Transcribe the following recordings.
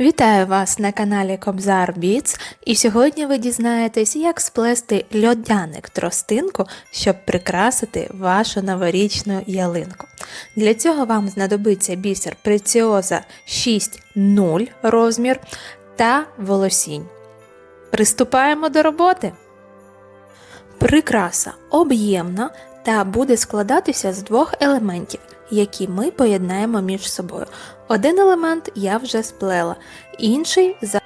Вітаю вас на каналі Кобзар Beats, і сьогодні ви дізнаєтесь, як сплести льодяник-тростинку, щоб прикрасити вашу новорічну ялинку. Для цього вам знадобиться бісер Preciosa 6.0 розмір та волосінь. Приступаємо до роботи! Прикраса об'ємна та буде складатися з двох елементів, які ми поєднаємо між собою. Один елемент я вже сплела, інший за.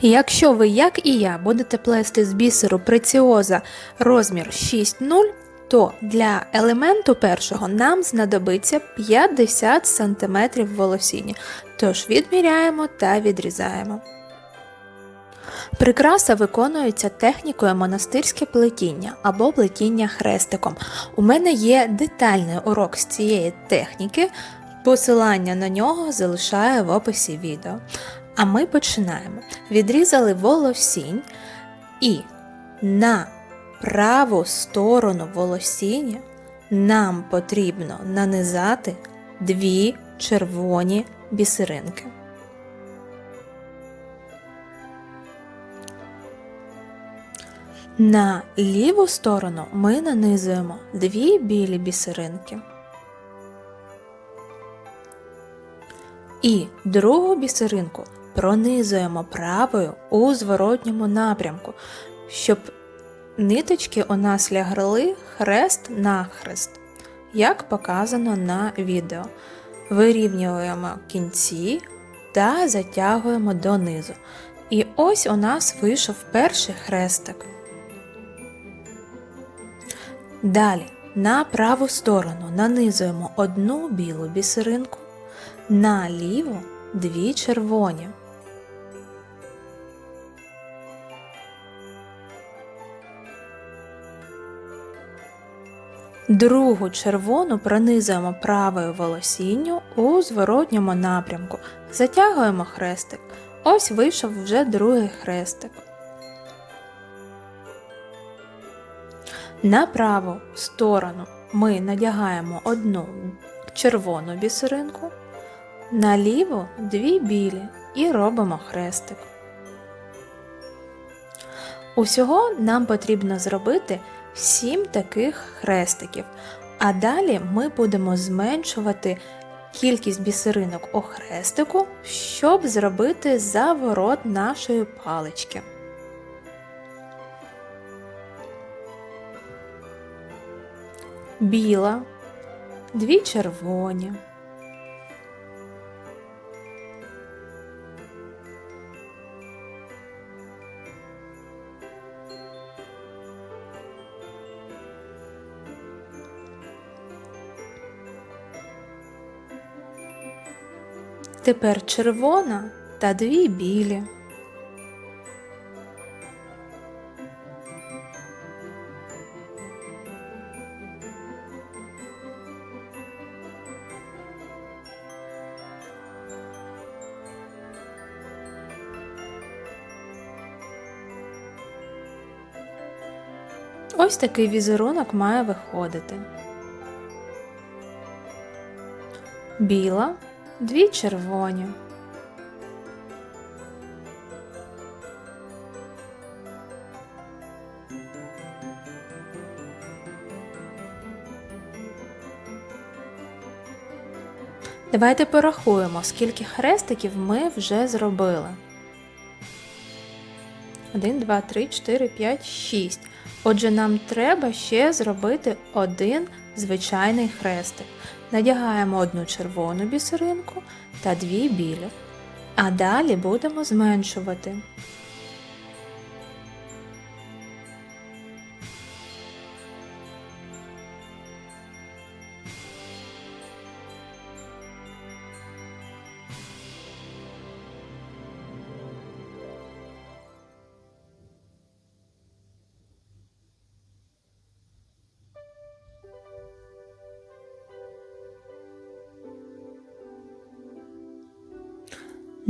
Якщо ви, як і я, будете плести з бісеру Preciosa розмір 6.0, то для елементу першого нам знадобиться 50 см волосіння. Тож відміряємо та відрізаємо. Прикраса виконується технікою монастирське плетіння або плетіння хрестиком. У мене є детальний урок з цієї техніки, посилання на нього залишаю в описі відео. А ми починаємо. Відрізали волосінь і на праву сторону волосіння нам потрібно нанизати 2 червоні бісеринки. На ліву сторону ми нанизуємо 2 білі бісеринки. І другу бісеринку пронизуємо правою у зворотньому напрямку, щоб ниточки у нас лягли хрест-навхрест, як показано на відео. Вирівнюємо кінці та затягуємо донизу. І ось у нас вийшов перший хрестик. Далі на праву сторону нанизуємо 1 білу бісеринку, на ліву 2 червоні. Другу червону пронизуємо правою волосінню у зворотньому напрямку, затягуємо хрестик. Ось вийшов вже другий хрестик. На праву сторону ми надягаємо 1 червону бісеринку, на ліву 2 білі і робимо хрестик. Усього нам потрібно зробити 7 таких хрестиків, а далі ми будемо зменшувати кількість бісеринок у хрестику, щоб зробити заворот нашої палички. Біла, 2 червоні, тепер червона та 2 білі. Ось такий візерунок має виходити. Біла, 2 червоні. Давайте порахуємо, скільки хрестиків ми вже зробили. 1, 2, 3, 4, 5, 6. Отже, нам треба ще зробити 1 звичайний хрестик. Надягаємо 1 червону бісеринку та 2 білі. А далі будемо зменшувати.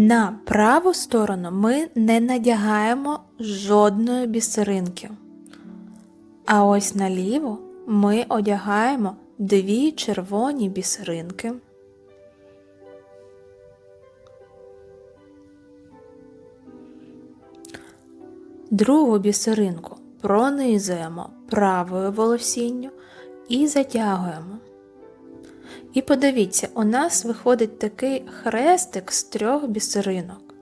На праву сторону ми не надягаємо жодної бісеринки. А ось на ліву ми одягаємо 2 червоні бісеринки. Другу бісеринку пронизуємо правою волосінню і затягуємо. І подивіться, у нас виходить такий хрестик з 3 бісеринок.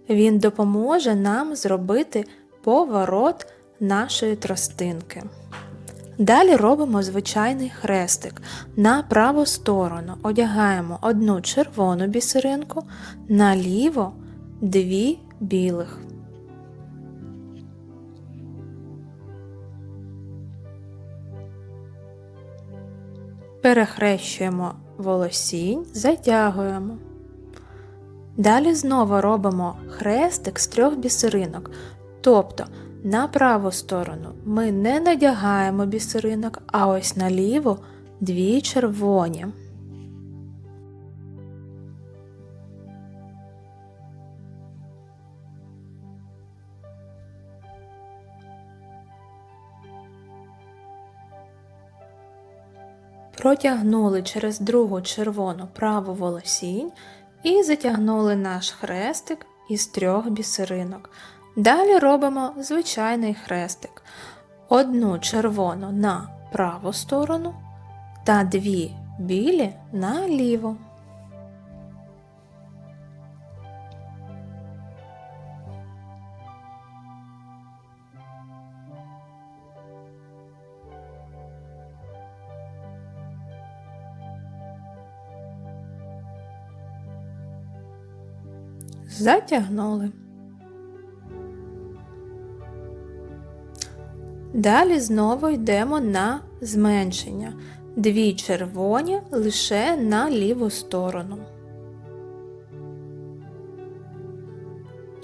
Він допоможе нам зробити поворот нашої тростинки. Далі робимо звичайний хрестик. На праву сторону одягаємо 1 червону бісеринку, наліво 2 білих. Перехрещуємо волосінь, затягуємо. Далі знову робимо хрестик з 3 бісеринок, тобто на праву сторону ми не надягаємо бісеринок, а ось наліво 2 червоні. Протягнули через другу червону праву волосінь і затягнули наш хрестик із 3 бісеринок. Далі робимо звичайний хрестик. 1 червону на праву сторону та 2 білі на ліву. Затягнули. Далі знову йдемо на зменшення. 2 червоні лише на ліву сторону.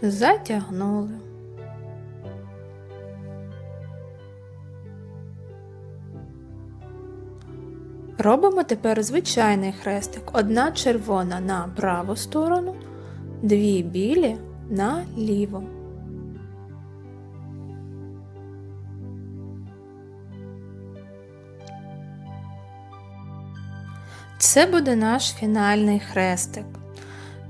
Затягнули. Робимо тепер звичайний хрестик. 1 червона на праву сторону, 2 білі на ліву. Це буде наш фінальний хрестик.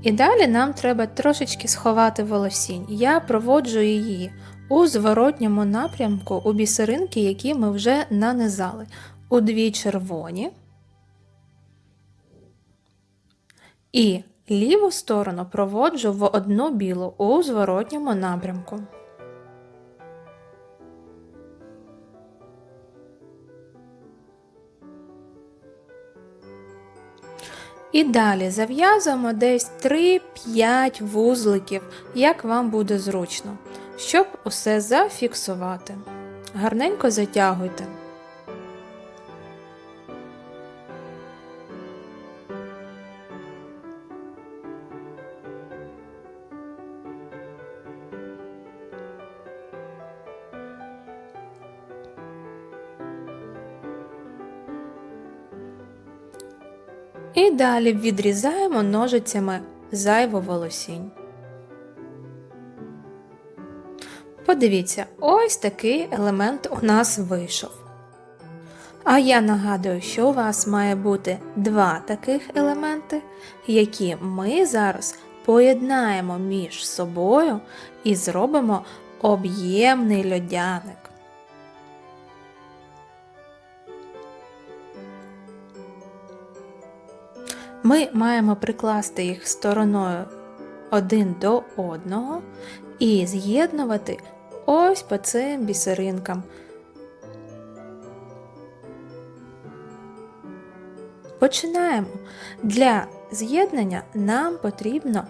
І далі нам треба трошечки сховати волосінь. Я проводжу її у зворотньому напрямку у бісеринки, які ми вже нанизали. У 2 червоні і ліву сторону проводжу в 1 білу у зворотньому напрямку. І далі зав'язуємо десь 3-5 вузликів, як вам буде зручно, щоб усе зафіксувати. Гарненько затягуйте. І далі відрізаємо ножицями зайву волосінь. Подивіться, ось такий елемент у нас вийшов. А я нагадую, що у вас має бути 2 таких елементи, які ми зараз поєднаємо між собою і зробимо об'ємний льодяник. Ми маємо прикласти їх стороною один до одного і з'єднувати ось по цим бісеринкам. Починаємо. Для з'єднання нам потрібно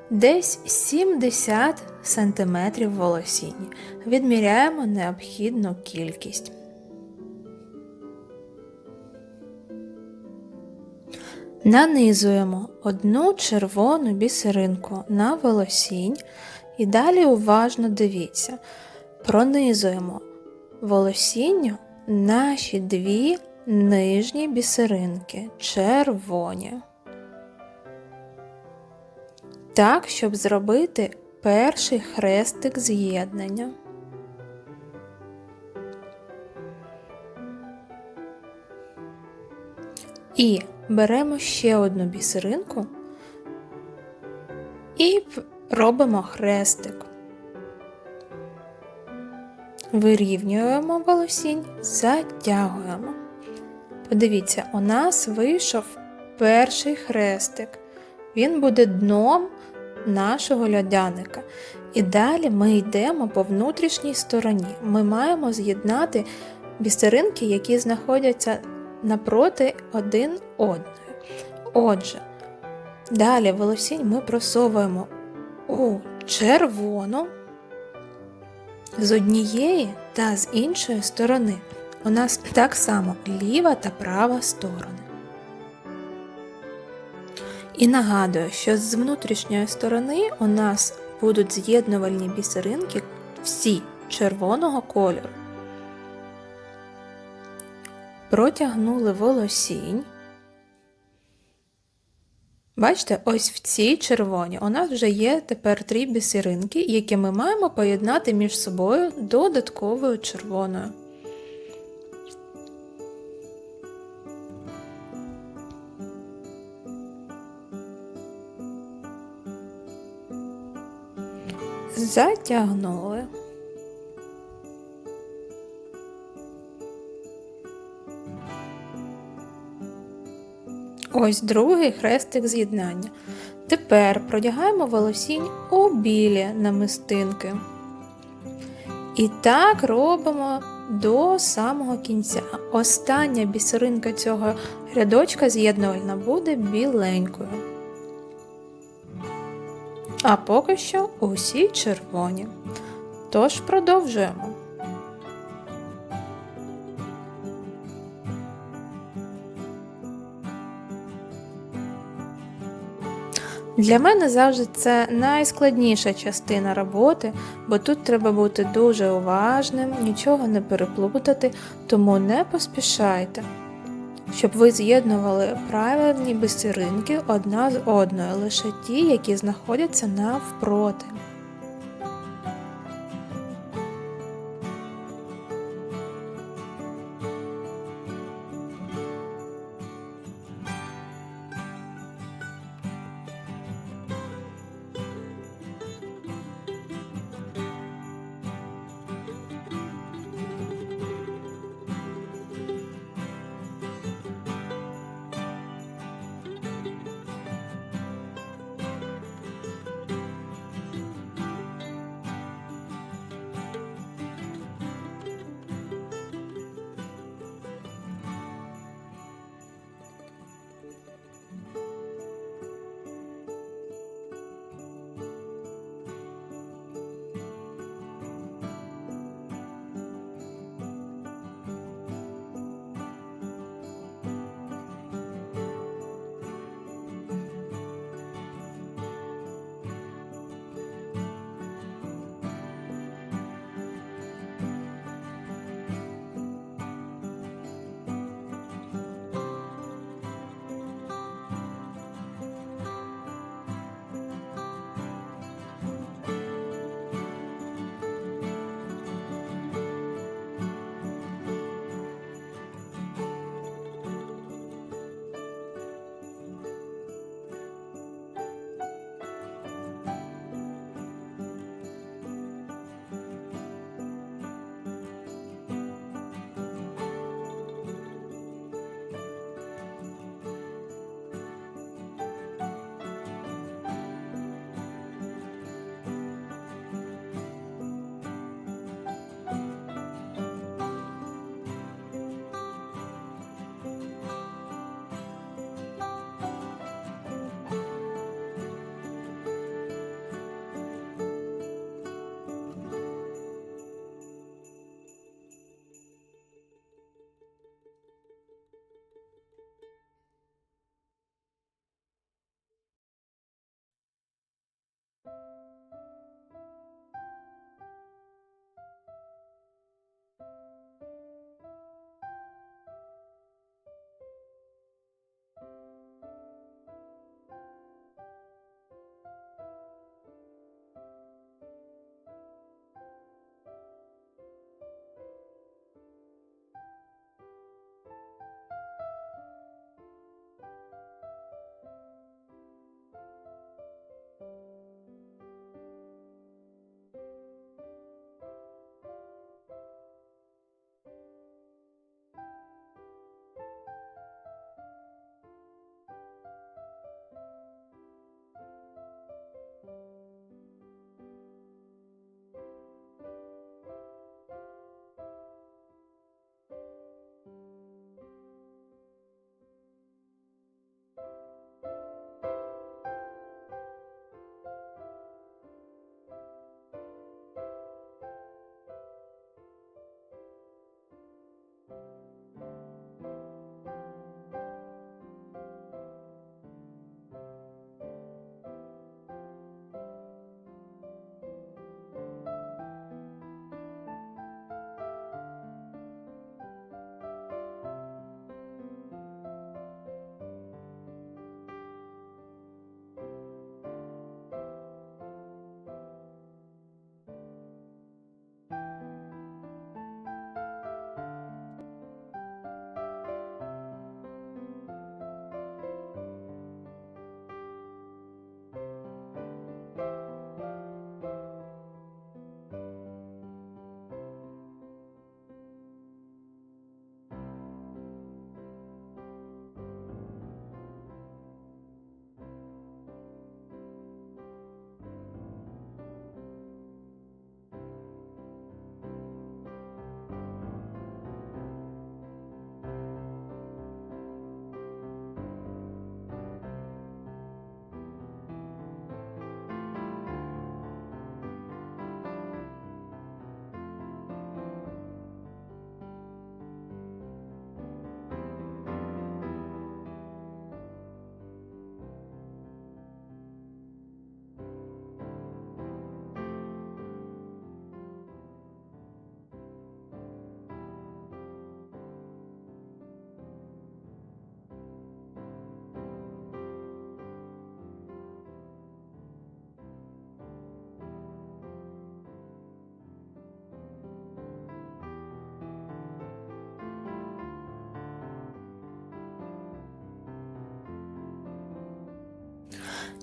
десь 70 см волосіння. Відміряємо необхідну кількість. Нанизуємо 1 червону бісеринку на волосінь і далі уважно дивіться. Пронизуємо волосінню наші 2 нижні бісеринки, червоні. Так, щоб зробити перший хрестик з'єднання. І беремо ще 1 бісеринку і робимо хрестик. Вирівнюємо волосінь, затягуємо. Подивіться, у нас вийшов перший хрестик. Він буде дном нашого льодяника. І далі ми йдемо по внутрішній стороні. Ми маємо з'єднати бісеринки, які знаходяться напроти один одної. Отже, далі волосінь ми просовуємо у червону з однієї та з іншої сторони. У нас так само ліва та права сторони. І нагадую, що з внутрішньої сторони у нас будуть з'єднувальні бісеринки всі червоного кольору. Протягнули волосінь. Бачите, ось в цій червоній у нас вже є тепер 3 бісеринки, які ми маємо поєднати між собою додатковою червоною. Затягнули. Ось другий хрестик з'єднання. Тепер продягаємо волосінь у білі намистинки. І так робимо до самого кінця. Остання бісеринка цього рядочка з'єднувальна буде біленькою. А поки що усі червоні. Тож продовжуємо. Для мене завжди це найскладніша частина роботи, бо тут треба бути дуже уважним, нічого не переплутати, тому не поспішайте, щоб ви з'єднували правильні бісеринки одна з одною, лише ті, які знаходяться навпроти.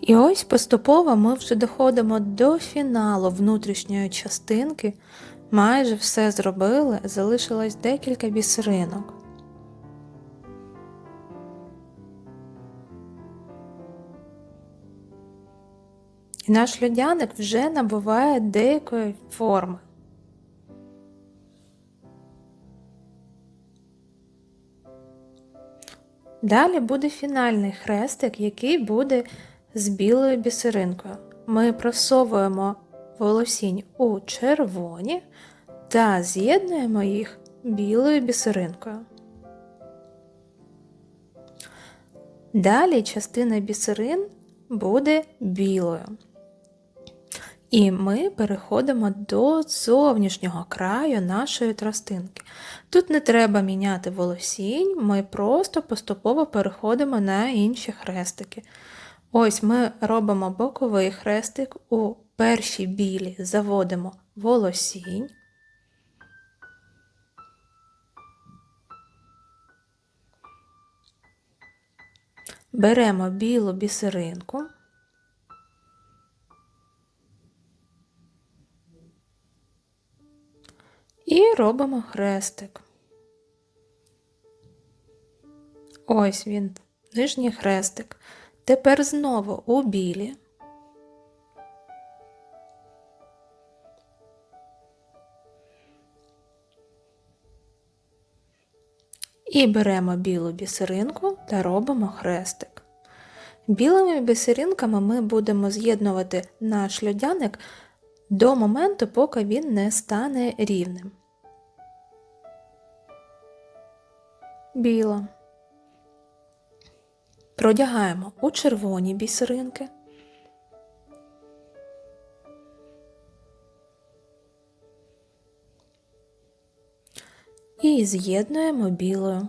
І ось поступово ми вже доходимо до фіналу внутрішньої частинки. Майже все зробили, залишилось декілька бісеринок. І наш льодяник вже набуває деякої форми. Далі буде фінальний хрестик, який буде з білою бісеринкою. Ми просовуємо волосінь у червоні та з'єднуємо їх білою бісеринкою. Далі частина бісерин буде білою. І ми переходимо до зовнішнього краю нашої тростинки. Тут не треба міняти волосінь, ми просто поступово переходимо на інші хрестики. Ось ми робимо боковий хрестик, у першій білі заводимо волосінь. Беремо білу бісеринку. І робимо хрестик. Ось він, нижній хрестик. Тепер знову у білі. І беремо білу бісеринку та робимо хрестик. Білими бісеринками ми будемо з'єднувати наш льодяник до моменту, поки він не стане рівним. Біла. Продягаємо у червоні бісеринки. І з'єднуємо білою.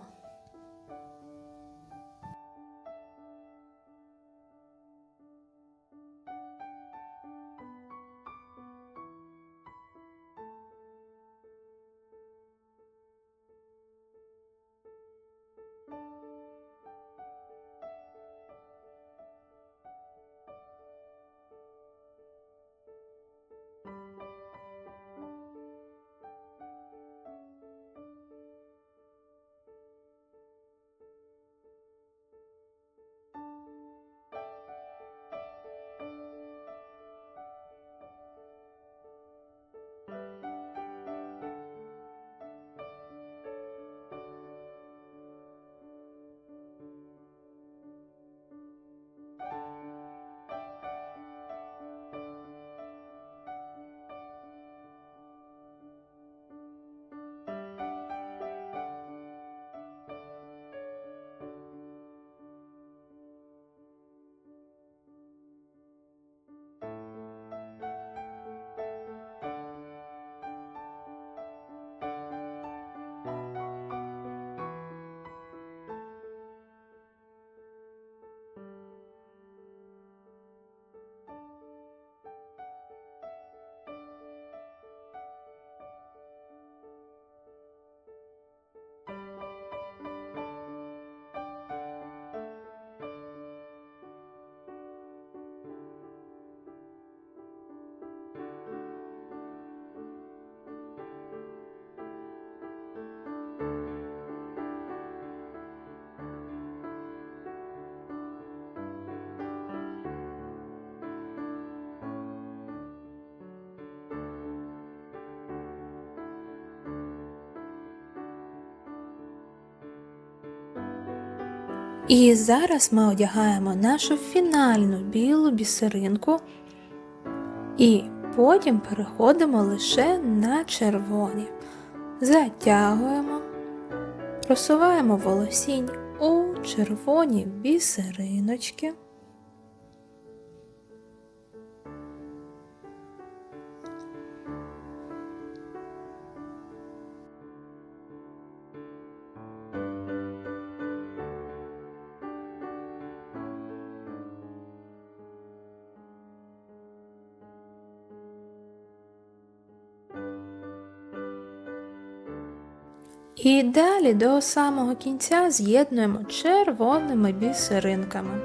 І зараз ми одягаємо нашу фінальну білу бісеринку і потім переходимо лише на червоні. Затягуємо, просуваємо волосінь у червоні бісериночки. І далі до самого кінця з'єднуємо червоними бісеринками.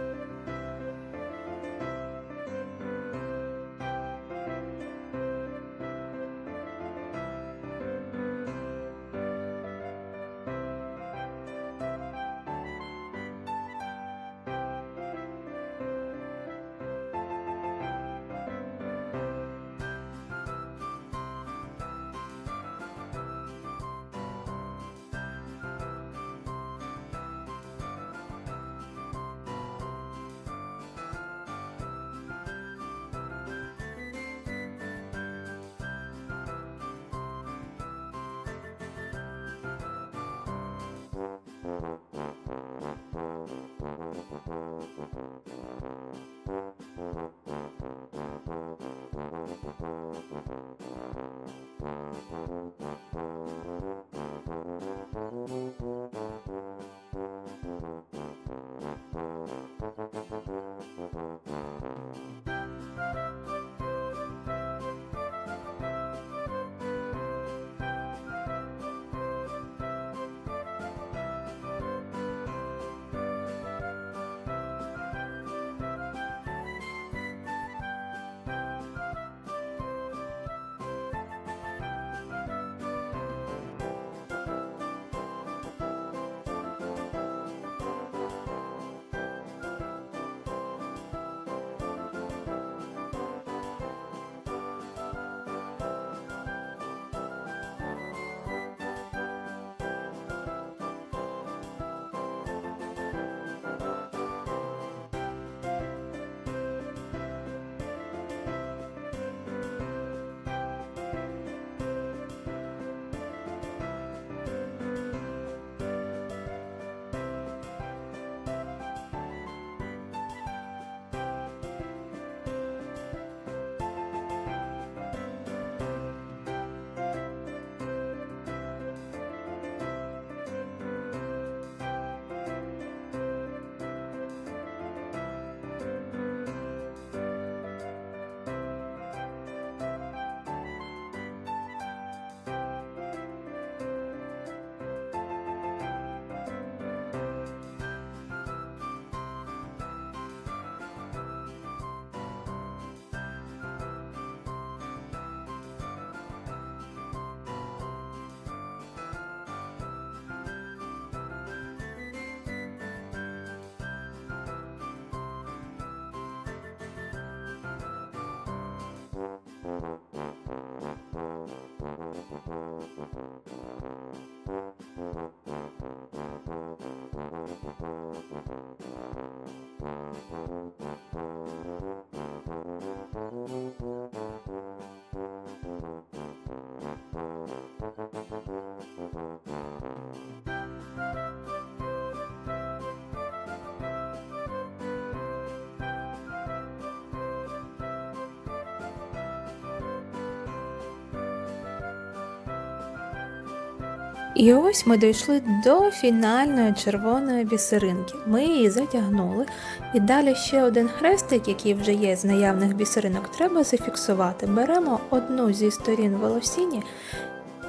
І ось ми дійшли до фінальної червоної бісеринки. Ми її затягнули. І далі ще один хрестик, який вже є з наявних бісеринок, треба зафіксувати. Беремо одну зі сторін волосіні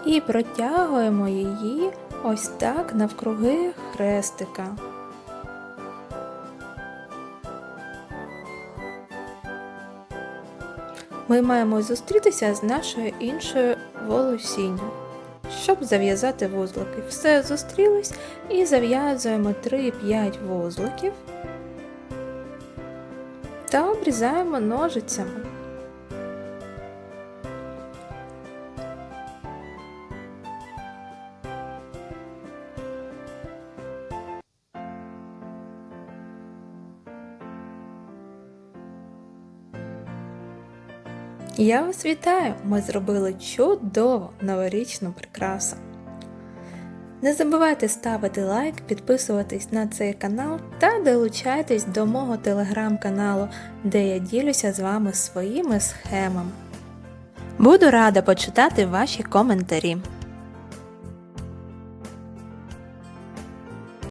і протягуємо її ось так навкруги хрестика. Ми маємо зустрітися з нашою іншою волосінню, щоб зав'язати вузлики. Все, зустрілись і зав'язуємо 3-5 вузликів та обрізаємо ножицями. Я вас вітаю! Ми зробили чудову новорічну прикрасу. Не забувайте ставити лайк, підписуватись на цей канал та долучайтесь до мого телеграм-каналу, де я ділюся з вами своїми схемами. Буду рада почитати ваші коментарі.